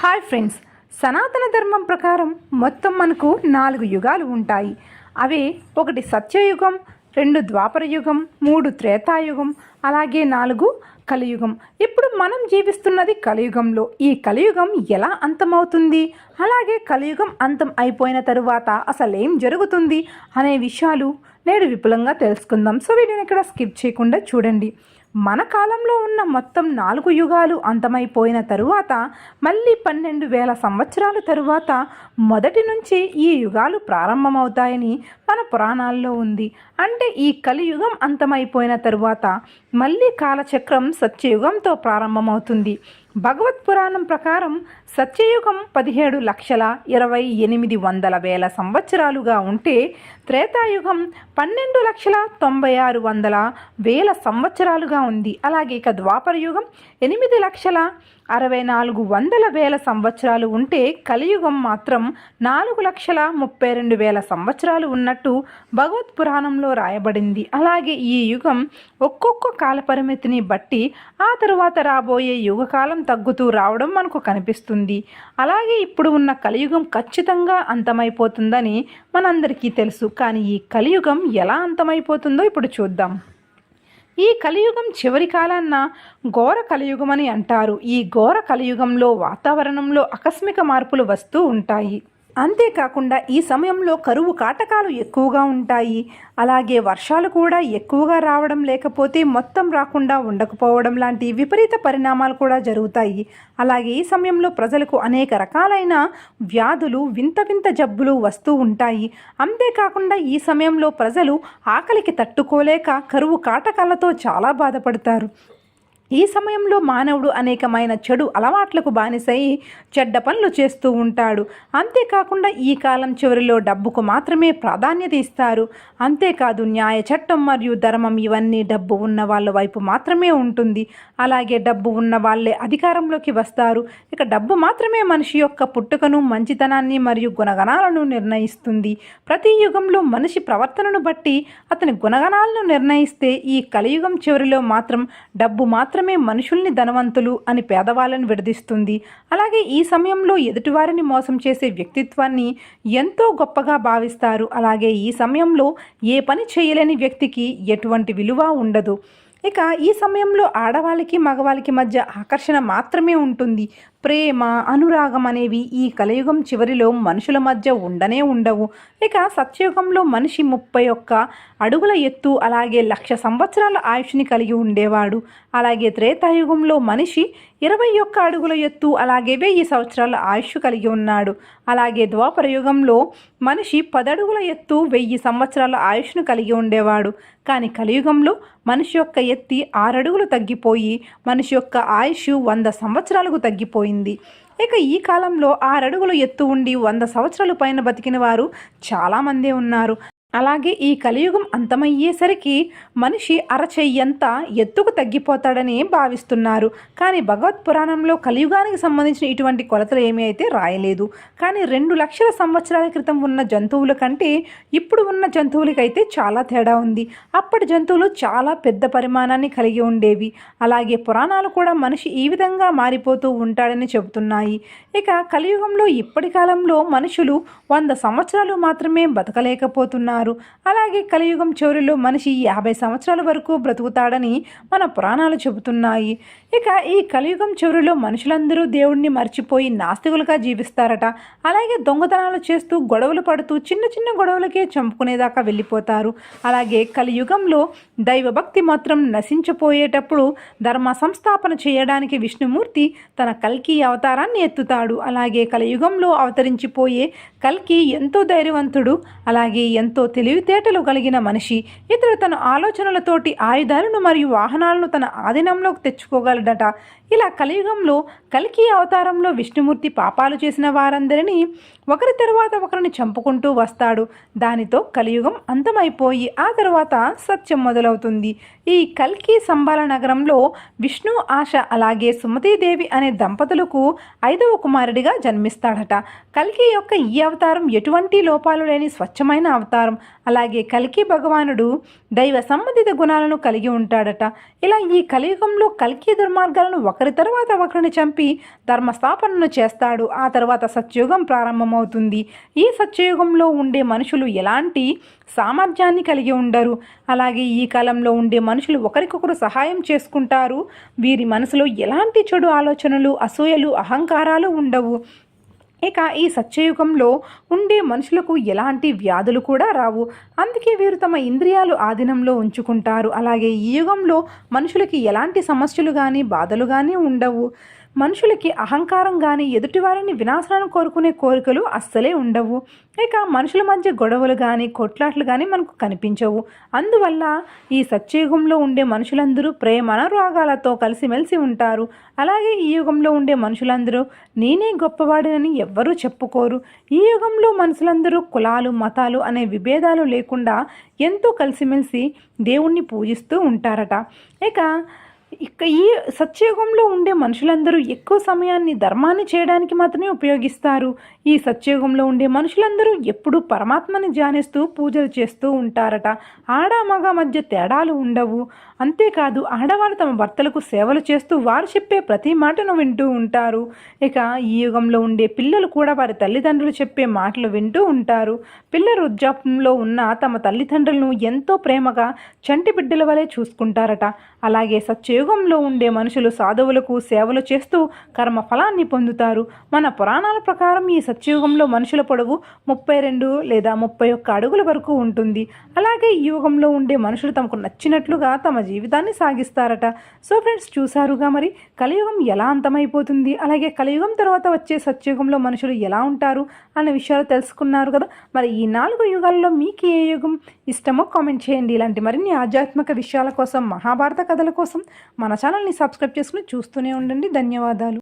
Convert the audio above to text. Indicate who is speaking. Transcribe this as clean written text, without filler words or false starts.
Speaker 1: Hi friends, సనాతన ధర్మం ప్రకారం మొత్తం మనకు 4 యుగాలు ఉంటాయి. అవే 1 సత్యయుగం, 2 ద్వాపర యుగం, 3 త్రేతాయుగం, అలాగే 4 కలియుగం. ఇప్పుడు మనం జీవిస్తున్నది కలియుగంలో. ఈ కలియుగం ఎలా అంతమవుతుంది, అలాగే కలియుగం అంతం అయిపోయిన తరువాత అసలేం జరుగుతుంది అనే విషయాలు నేడు విపులంగా తెలుసుకుందాం. సో వీడియోని ఇక్కడ స్కిప్ చేయకుండా చూడండి. మన కాలంలో ఉన్న మొత్తం 4 యుగాలు అంతమైపోయిన తరువాత మళ్ళీ 12,000 సంవత్సరాల తరువాత మొదటి నుంచి ఈ యుగాలు ప్రారంభమవుతాయని మన పురాణాల్లో ఉంది. అంటే ఈ కలియుగం అంతమైపోయిన తరువాత మళ్ళీ కాలచక్రం సత్యయుగంతో ప్రారంభమవుతుంది. భగవత్ పురాణం ప్రకారం సత్యయుగం 17,28,000 సంవత్సరాలుగా ఉంటే త్రేతాయుగం 12,96,000 సంవత్సరాలుగా ఉంది. అలాగే ఇక ద్వాపర యుగం 8,64,000 సంవత్సరాలు ఉంటే కలియుగం మాత్రం 4,32,000 సంవత్సరాలు ఉన్నట్టు భగవత్ పురాణంలో రాయబడింది. అలాగే ఈ యుగం ఒక్కొక్క కాల పరిమితిని బట్టి ఆ తరువాత రాబోయే యుగకాలం తగ్గుతూ రావడం మనకు కనిపిస్తుంది. అలాగే ఇప్పుడు ఉన్న కలియుగం ఖచ్చితంగా అంతమైపోతుందని మనందరికీ తెలుసు. కానీ ఈ కలియుగం ఎలా అంతమైపోతుందో ఇప్పుడు చూద్దాం. ఈ కలియుగం చివరి కాలాన్న ఘోర కలియుగం అని అంటారు. ఈ ఘోర కలియుగంలో వాతావరణంలో ఆకస్మిక మార్పులు వస్తూ ఉంటాయి. అంతేకాకుండా ఈ సమయంలో కరువు కాటకాలు ఎక్కువగా ఉంటాయి. అలాగే వర్షాలు కూడా ఎక్కువగా రావడం, లేకపోతే మొత్తం రాకుండా ఉండకపోవడం లాంటి విపరీత పరిణామాలు కూడా జరుగుతాయి. అలాగే ఈ సమయంలో ప్రజలకు అనేక రకాలైన వ్యాధులు, వింత వింత జబ్బులు వస్తూ ఉంటాయి. అంతేకాకుండా ఈ సమయంలో ప్రజలు ఆకలికి తట్టుకోలేక కరువు కాటకాలతో చాలా బాధపడతారు. ఈ సమయంలో మానవుడు అనేకమైన చెడు అలవాట్లకు బానిసై చెడ్డ పనులు చేస్తూ ఉంటాడు. అంతేకాకుండా ఈ కాలం చివరిలో డబ్బుకు మాత్రమే ప్రాధాన్యత ఇస్తారు. అంతేకాదు న్యాయ చట్టం మరియు ధర్మం ఇవన్నీ డబ్బు ఉన్న వాళ్ళ వైపు మాత్రమే ఉంటుంది. అలాగే డబ్బు ఉన్న వాళ్ళే అధికారంలోకి వస్తారు. ఇక డబ్బు మాత్రమే మనిషి యొక్క పుట్టుకను, మంచితనాన్ని మరియు గుణగణాలను నిర్ణయిస్తుంది. ప్రతి యుగంలో మనిషి ప్రవర్తనను బట్టి అతని గుణగణాలను నిర్ణయిస్తే ఈ కలియుగం చివరిలో మాత్రం డబ్బు మాత్రమే మనుషుల్ని ధనవంతులు అని పేదవాళ్ళని విడదీస్తుంది. అలాగే ఈ సమయంలో ఎదుటివారిని మోసం చేసే వ్యక్తిత్వాన్ని ఎంతో గొప్పగా భావిస్తారు. అలాగే ఈ సమయంలో ఏ పని చేయలేని వ్యక్తికి ఎటువంటి విలువ ఉండదు. ఇక ఈ సమయంలో ఆడవాళ్ళకి మగవాళ్ళకి మధ్య ఆకర్షణ మాత్రమే ఉంటుంది. ప్రేమ, అనురాగం అనేవి ఈ కలియుగం చివరిలో మనుషుల మధ్య ఉండవు. ఇక సత్యయుగంలో మనిషి 31 అడుగుల ఎత్తు, అలాగే 1,00,000 సంవత్సరాల ఆయుష్ని కలిగి ఉండేవాడు. అలాగే త్రేతాయుగంలో మనిషి 21 అడుగుల ఎత్తు, అలాగే 1000 సంవత్సరాల ఆయుష్ కలిగి ఉన్నాడు. అలాగే ద్వాపర యుగంలో మనిషి 10 అడుగుల ఎత్తు, 1000 సంవత్సరాల ఆయుష్ను కలిగి ఉండేవాడు. కానీ కలియుగంలో మనిషి యొక్క ఎత్తి 6 అడుగులు తగ్గిపోయి మనిషి యొక్క ఆయుష్ 100 సంవత్సరాలకు తగ్గిపోయింది. ఇక ఈ కాలంలో 6 అడుగులు ఎత్తు ఉండి 100 సంవత్సరాల పైన బతికిన వారు చాలామందే ఉన్నారు. అలాగే ఈ కలియుగం అంతమయ్యేసరికి మనిషి అరచెయ్యంత ఎత్తుకు తగ్గిపోతాడని భావిస్తున్నారు. కానీ భగవత్ పురాణంలో కలియుగానికి సంబంధించిన ఇటువంటి కొలతలు ఏమీ అయితే రాయలేదు. కానీ 2,00,000 సంవత్సరాల క్రితం ఉన్న జంతువుల కంటే ఇప్పుడు ఉన్న జంతువులకైతే చాలా తేడా ఉంది. అప్పటి జంతువులు చాలా పెద్ద పరిమాణాన్ని కలిగి ఉండేవి. అలాగే పురాణాలు కూడా మనిషి ఈ విధంగా మారిపోతూ ఉంటాడని చెబుతున్నాయి. ఇక కలియుగంలో ఇప్పటి కాలంలో మనుషులు 100 సంవత్సరాలు మాత్రమే బతకలేకపోతున్నారు. అలాగే కలియుగం చివరిలో మనిషి 50 సంవత్సరాల వరకు బ్రతుకుతాడని మన పురాణాలు చెబుతున్నాయి. ఇక ఈ కలియుగం చివరిలో మనుషులందరూ దేవుణ్ణి మర్చిపోయి నాస్తికులుగా జీవిస్తారట. అలాగే దొంగతనాలు చేస్తూ, గొడవలు పడుతూ, చిన్న చిన్న గొడవలకే చంపుకునేదాకా వెళ్ళిపోతారు. అలాగే కలియుగంలో దైవభక్తి మాత్రం నశించిపోయేటప్పుడు ధర్మ సంస్థాపన చేయడానికి విష్ణుమూర్తి తన కల్కి అవతారాన్ని ఎత్తుతాడు. అలాగే కలియుగంలో అవతరించిపోయే కల్కి ఎంతో ధైర్యవంతుడు, అలాగే ఎంతో తెలివితేటలు కలిగిన మనిషి. ఇతడు తన ఆలోచనలతోటి ఆయుధాలను మరియు వాహనాలను తన ఆధీనంలోకి తెచ్చుకోగలడట. ఇలా కలియుగంలో కల్కి అవతారంలో విష్ణుమూర్తి పాపాలు చేసిన వారందరినీ ఒకరి తరువాత ఒకరిని చంపుకుంటూ వస్తాడు. దానితో కలియుగం అంతమైపోయి ఆ తరువాత సత్యం మొదలవుతుంది. ఈ కల్కి సంబాల నగరంలో విష్ణు, ఆశ అలాగే సుమతీదేవి అనే దంపతులకు 5వ కుమారుడిగా జన్మిస్తాడట. కల్కి యొక్క ఈ అవతారం ఎటువంటి లోపాలు లేని స్వచ్ఛమైన అవతారం. అలాగే కల్కి భగవానుడు దైవ సంబంధిత గుణాలను కలిగి ఉంటాడట. ఇలా ఈ కలియుగంలో కల్కి దుర్మార్గాలను ఒకరి తర్వాత ఒకరిని చంపి ధర్మస్థాపనను చేస్తాడు. ఆ తర్వాత సత్యయుగం ప్రారంభమవుతుంది. ఈ సత్యయుగంలో ఉండే మనుషులు ఎలాంటి సామర్థ్యాన్ని కలిగి ఉండరు. అలాగే ఈ కాలంలో ఉండే మనుషులు ఒకరికొకరు సహాయం చేసుకుంటారు. వీరి మనసులో ఎలాంటి చెడు ఆలోచనలు, అసూయలు, అహంకారాలు ఉండవు. ఇక ఈ సత్యయుగంలో ఉండే మనుషులకు ఎలాంటి వ్యాధులు కూడా రావు. అందుకే వీరు తమ ఇంద్రియాలు ఆధీనంలో ఉంచుకుంటారు. అలాగే ఈ యుగంలో మనుషులకి ఎలాంటి సమస్యలు కానీ బాధలు కానీ ఉండవు. మనుషులకి అహంకారం కానీ ఎదుటివారిని వినాశనాన్ని కోరుకునే కోరికలు అస్సలే ఉండవు. ఇక మనుషుల మధ్య గొడవలు కానీ కొట్లాట్లు కానీ మనకు కనిపించవు. అందువల్ల ఈ సత్యయుగంలో ఉండే మనుషులందరూ ప్రేమ అనురాగాలతో కలిసిమెలిసి ఉంటారు. అలాగే ఈ యుగంలో ఉండే మనుషులందరూ నేనే గొప్పవాడినని ఎవ్వరూ చెప్పుకోరు. ఈ యుగంలో మనుషులందరూ కులాలు, మతాలు అనే విభేదాలు లేకుండా ఎంతో కలిసిమెలిసి దేవుణ్ణి పూజిస్తూ ఉంటారట. ఇక ఈ సత్యయుగంలో ఉండే మనుషులందరూ ఎక్కువ సమయాన్ని ధర్మాన్ని చేయడానికి మాత్రమే ఉపయోగిస్తారు. ఈ సత్యయుగంలో ఉండే మనుషులందరూ ఎప్పుడూ పరమాత్మని ధ్యానిస్తూ పూజలు చేస్తూ ఉంటారట. ఆడ మగ మధ్య తేడాలు ఉండవు. అంతేకాదు ఆడవాళ్ళు తమ భర్తలకు సేవలు చేస్తూ వారు చెప్పే ప్రతి మాటను వింటూ ఉంటారు. ఇక ఈ యుగంలో ఉండే పిల్లలు కూడా వారి తల్లిదండ్రులు చెప్పే మాటలు వింటూ ఉంటారు. పిల్లలు వృద్ధాప్యంలో ఉన్న తమ తల్లిదండ్రులను ఎంతో ప్రేమగా చంటి బిడ్డల వలె చూసుకుంటారట. అలాగే సత్యయుగంలో ఉండే మనుషులు సాధువులకు సేవలు చేస్తూ కర్మ ఫలాన్ని పొందుతారు. మన పురాణాల ప్రకారం ఈ సత్యయుగంలో మనుషుల పొడవు 32 లేదా 31 అడుగుల వరకు ఉంటుంది. అలాగే ఈ యుగంలో ఉండే మనుషులు తమకు నచ్చినట్లుగా తమ జీవితాన్ని సాగిస్తారట. సో ఫ్రెండ్స్, చూసారుగా మరి కలియుగం ఎలా అంతమైపోతుంది, అలాగే కలియుగం తర్వాత వచ్చే సత్యయుగంలో మనుషులు ఎలా ఉంటారు అన్న విషయాలు తెలుసుకున్నారు కదా. మరి ఈ 4 యుగాల్లో మీకు ఏ యుగం ఇష్టమో కామెంట్ చేయండి. ఇలాంటి మరిన్ని ఆధ్యాత్మిక విషయాల కోసం, మహాభారత కథల కోసం మన ఛానల్ని సబ్స్క్రైబ్ చేసుకుని చూస్తూనే ఉండండి. ధన్యవాదాలు.